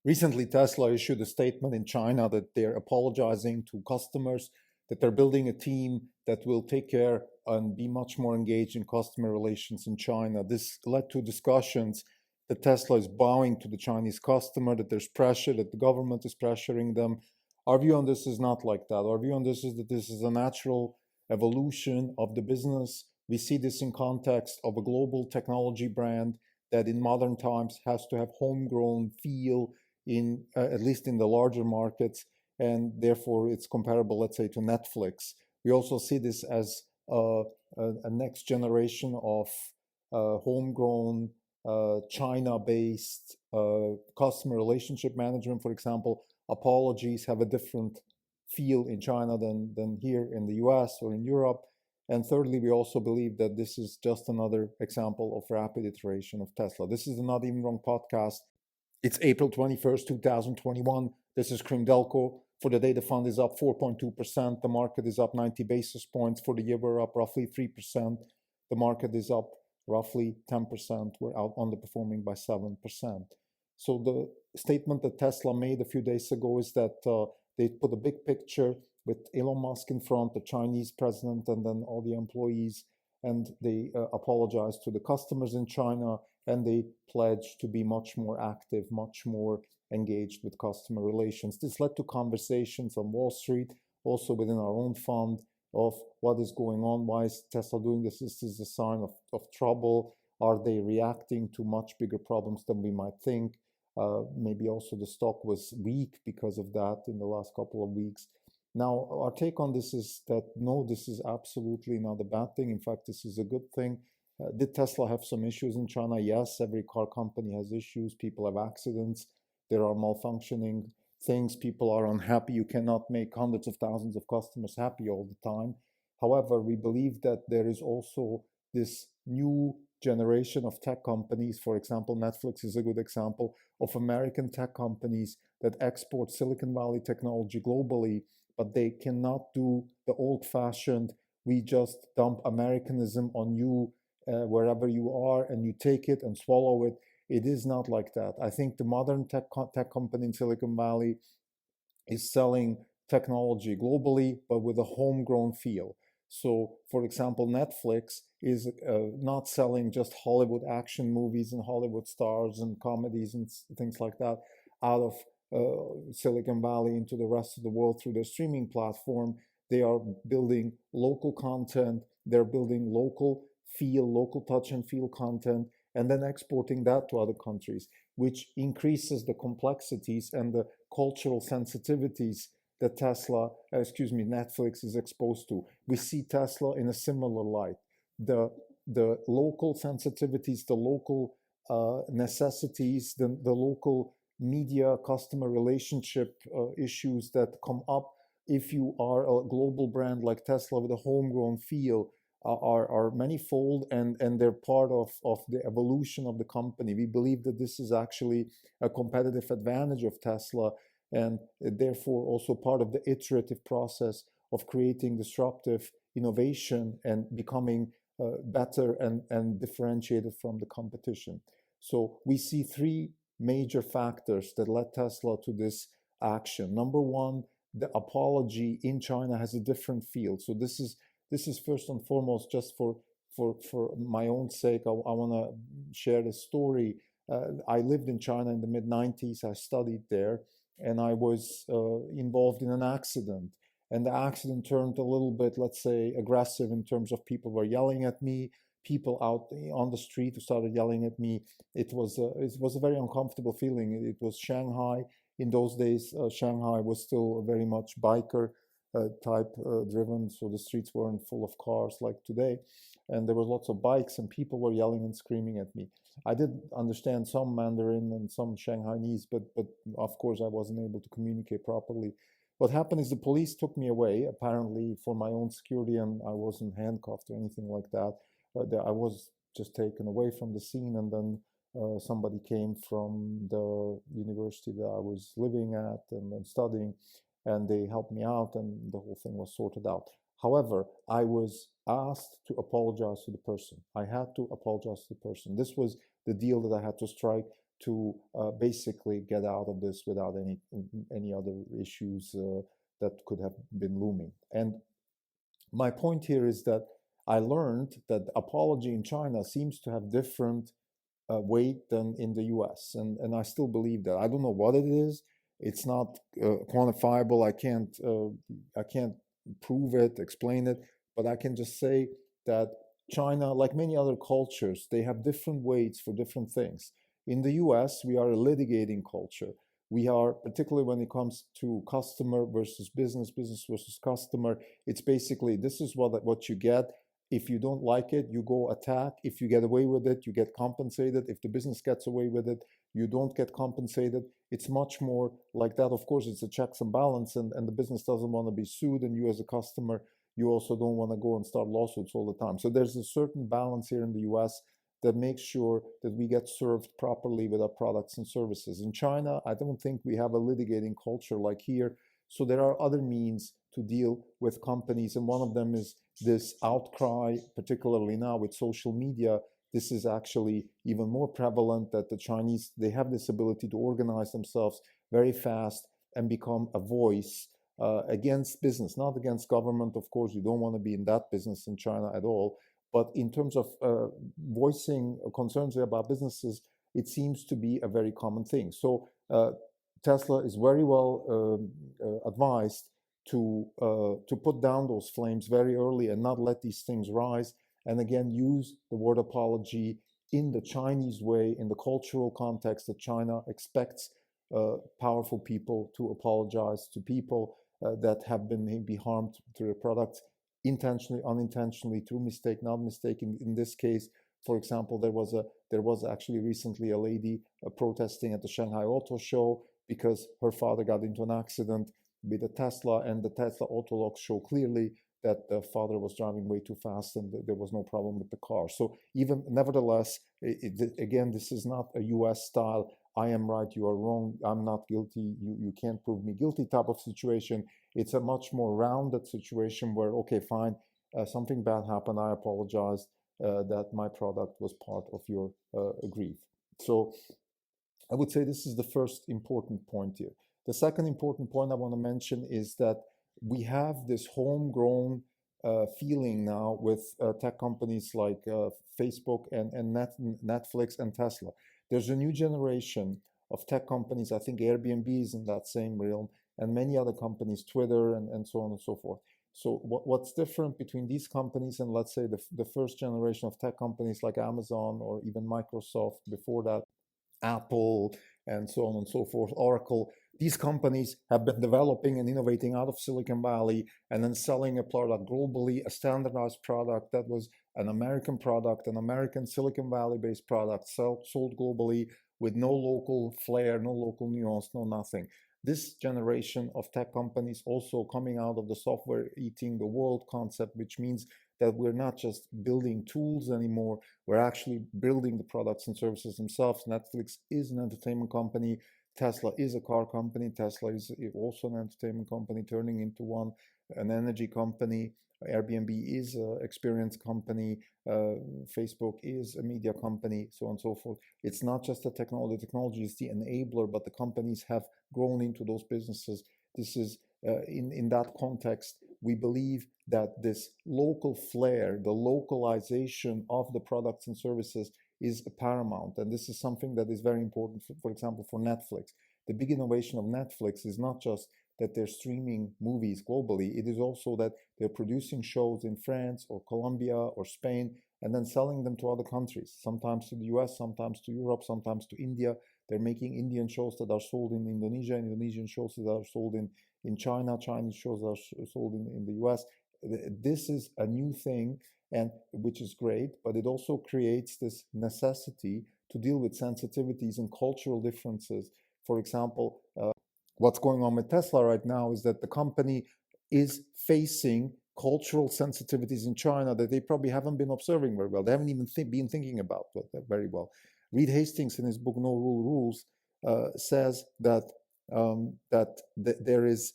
Recently, Tesla issued a statement in China that they're apologizing to customers, that they're building a team that will take care and be much more engaged in customer relations in China. This led to discussions that Tesla is bowing to the Chinese customer, that there's pressure, that the government is pressuring them. Our view on this is not like that. Our view on this is that this is a natural evolution of the business. We see this in context of a global technology brand that in modern times has to have homegrown feel in at least in the larger markets, and therefore it's comparable, let's say, to Netflix. We also see this as a next generation of homegrown China-based customer relationship management. For example, apologies have a different feel in China than here in the US or in Europe. And thirdly, we also believe that this is just another example of rapid iteration of Tesla. This is the Not Even Wrong podcast. It's April 21st, 2021. This is Krimdelko. For the day, the fund is up 4.2%. The market is up 90 basis points. For the year, we're up roughly 3%. The market is up roughly 10%. We're out underperforming by 7%. So the statement that Tesla made a few days ago is that they put a big picture with Elon Musk in front, the Chinese president, and then all the employees, and they apologized to the customers in China, and they pledged to be much more active, much more engaged with customer relations. This led to conversations on Wall Street, also within our own fund, of what is going on, why is Tesla doing this? This is a sign of trouble. Are they reacting to much bigger problems than we might think? Maybe also the stock was weak because of that in the last couple of weeks. Now, our take on this is that no, this is absolutely not a bad thing. In fact, this is a good thing. Did Tesla have some issues in China? Yes, every car company has issues. People have accidents. There are malfunctioning things. People are unhappy. You cannot make hundreds of thousands of customers happy all the time. However, we believe that there is also this new generation of tech companies. For example, Netflix is a good example of American tech companies that export Silicon Valley technology globally, but they cannot do the old-fashioned, we just dump Americanism on you wherever you are and you take it and swallow it. It is not like that. I think the modern tech company in Silicon Valley is selling technology globally, but with a homegrown feel. So, for example, Netflix is not selling just Hollywood action movies and Hollywood stars and comedies and things like that out of Silicon Valley into the rest of the world through their streaming platform. They are building local content. They're building local feel, local touch and feel content, and then exporting that to other countries, which increases the complexities and the cultural sensitivities that Netflix is exposed to. We see Tesla in a similar light. The local sensitivities, the local necessities, the local media customer relationship issues that come up if you are a global brand like Tesla with a homegrown feel are manifold, and they're part of the evolution of the company. We believe that this is actually a competitive advantage of Tesla, and therefore also part of the iterative process of creating disruptive innovation and becoming better and differentiated from the competition. So we see three major factors that led Tesla to this action. Number one, the apology in China has a different feel. So this is first and foremost just for my own sake. I want to share this story. I lived in China in the mid-90s. I studied there, and I was involved in an accident. And the accident turned a little bit, let's say, aggressive in terms of people were yelling at me. People out on the street who started yelling at me. It was a very uncomfortable feeling. It was Shanghai. In those days, Shanghai was still very much biker type driven, so the streets weren't full of cars like today, and there were lots of bikes and people were yelling and screaming at me. I did understand some Mandarin and some Shanghainese, but of course I wasn't able to communicate properly. What happened is the police took me away, apparently for my own security, and I wasn't handcuffed or anything like that. I was just taken away from the scene, and then somebody came from the university that I was living at and studying, and they helped me out, and the whole thing was sorted out. However, I was asked to apologize to the person. I had to apologize to the person. This was the deal that I had to strike. to basically get out of this without any other issues that could have been looming. And my point here is that I learned that apology in China seems to have different weight than in the US. And I still believe that. I don't know what it is. It's not quantifiable. I can't prove it, explain it, but I can just say that China, like many other cultures, they have different weights for different things. In the US, we are a litigating culture. We are, particularly when it comes to customer versus business, business versus customer, it's basically this is what you get. If you don't like it, you go attack. If you get away with it, you get compensated. If the business gets away with it, you don't get compensated. It's much more like that. Of course, it's a checks and balance, and the business doesn't want to be sued, and you as a customer, you also don't want to go and start lawsuits all the time. So there's a certain balance here in the US that makes sure that we get served properly with our products and services. In China, I don't think we have a litigating culture like here. So there are other means to deal with companies, and one of them is this outcry, particularly now with social media. This is actually even more prevalent, that the Chinese, they have this ability to organize themselves very fast and become a voice against business, not against government. Of course, you don't want to be in that business in China at all. But in terms of voicing concerns about businesses, it seems to be a very common thing. So Tesla is very well advised to put down those flames very early and not let these things rise. And again, use the word apology in the Chinese way, in the cultural context that China expects powerful people to apologize to people that have been maybe harmed through their products, intentionally, unintentionally, through mistake, not mistake. In this case, for example, there was actually recently a lady protesting at the Shanghai Auto Show because her father got into an accident with a Tesla, and the Tesla auto logs show clearly that the father was driving way too fast and there was no problem with the car. So even nevertheless, again, this is not a US style, I am right, you are wrong, I'm not guilty, you can't prove me guilty type of situation. It's a much more rounded situation where, okay, fine, something bad happened, I apologize that my product was part of your grief. So I would say this is the first important point here. The second important point I want to mention is that we have this homegrown feeling now with tech companies like Facebook and Netflix and Tesla. There's a new generation of tech companies. I think Airbnb is in that same realm, and many other companies, Twitter and so on and so forth. So what's different between these companies and, let's say, the first generation of tech companies like Amazon or even Microsoft before that, Apple, and so on and so forth, Oracle? These companies have been developing and innovating out of Silicon Valley and then selling a product globally, a standardized product that was an American product, an American Silicon Valley-based product, sold globally with no local flair, no local nuance, no nothing. This generation of tech companies also coming out of the software eating the world concept, which means that we're not just building tools anymore, we're actually building the products and services themselves. Netflix is an entertainment company. Tesla is a car company. Tesla is also an entertainment company turning into one, an energy company. Airbnb is an experience company. Facebook is a media company, so on and so forth. It's not just the technology. The technology is the enabler, but the companies have grown into those businesses. This is, in that context, we believe that this local flair, the localization of the products and services is paramount. And this is something that is very important, for example, for Netflix. The big innovation of Netflix is not just that they're streaming movies globally, it is also that they're producing shows in France or Colombia or Spain and then selling them to other countries, sometimes to the US, sometimes to Europe, sometimes to India. They're making Indian shows that are sold in Indonesia, Indonesian shows that are sold in China, Chinese shows that are sold in the US. This is a new thing, and which is great, but it also creates this necessity to deal with sensitivities and cultural differences. For example, what's going on with Tesla right now is that the company is facing cultural sensitivities in China that they probably haven't been observing very well. They haven't even been thinking about very well. Reed Hastings, in his book No Rule Rules, says that there is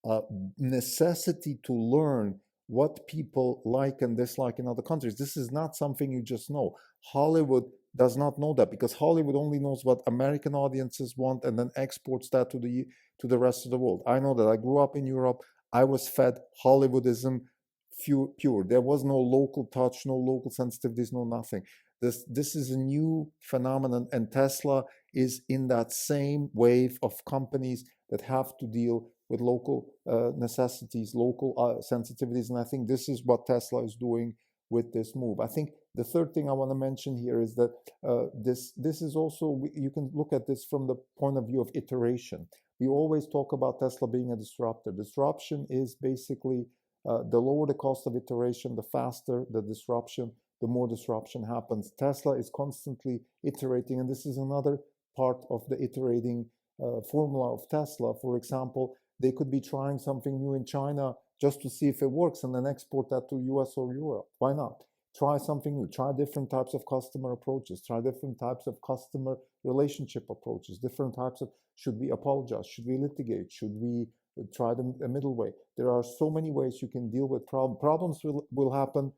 a necessity to learn what people like and dislike in other countries. This is not something you just know. Hollywood does not know that, because Hollywood only knows what American audiences want and then exports that to the rest of the world. I know that. I grew up in Europe. I was fed Hollywoodism pure. There was no local touch, no local sensitivities, no nothing. This is a new phenomenon, and Tesla is in that same wave of companies that have to deal with local necessities, local sensitivities, and I think this is what Tesla is doing with this move. I think the third thing I want to mention here is that this is also, you can look at this from the point of view of iteration. We always talk about Tesla being a disruptor. Disruption is basically the lower the cost of iteration, the faster the disruption, the more disruption happens. Tesla is constantly iterating, and this is another part of the iterating formula of Tesla. For example, they could be trying something new in China just to see if it works and then export that to US or Europe. Why not? Try something new, try different types of customer approaches, try different types of customer relationship approaches, different types of, should we apologize, should we litigate, should we try the middle way? There are so many ways you can deal with problems. Problems will happen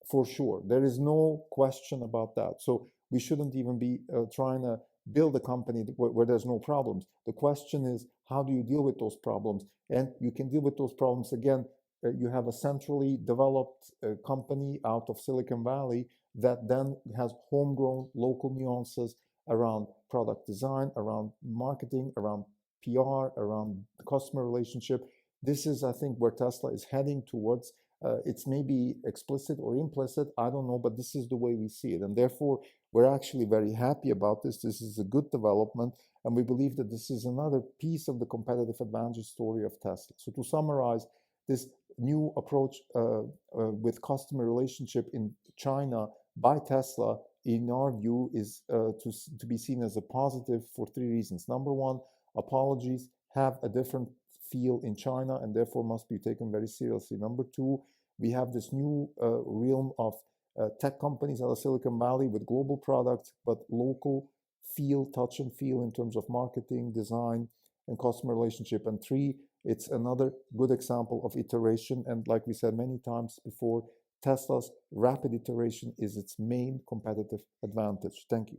for sure. There is no question about that. So we shouldn't even be trying to build a company where there's no problems. The question is, how do you deal with those problems? And you can deal with those problems, again, you have a centrally developed company out of Silicon Valley that then has homegrown local nuances around product design, around marketing, around PR, around customer relationship. This is, I think, where Tesla is heading towards. It's maybe explicit or implicit, I don't know, but this is the way we see it. And therefore, we're actually very happy about this. This is a good development, and we believe that this is another piece of the competitive advantage story of Tesla. So to summarize, this new approach with customer relationship in China by Tesla, in our view, is to be seen as a positive for three reasons. Number one, apologies have a different feel in China and therefore must be taken very seriously. Number two, we have this new realm of tech companies out of Silicon Valley with global products, but local feel, touch and feel in terms of marketing, design, and customer relationship. And three, it's another good example of iteration. And like we said many times before, Tesla's rapid iteration is its main competitive advantage. Thank you.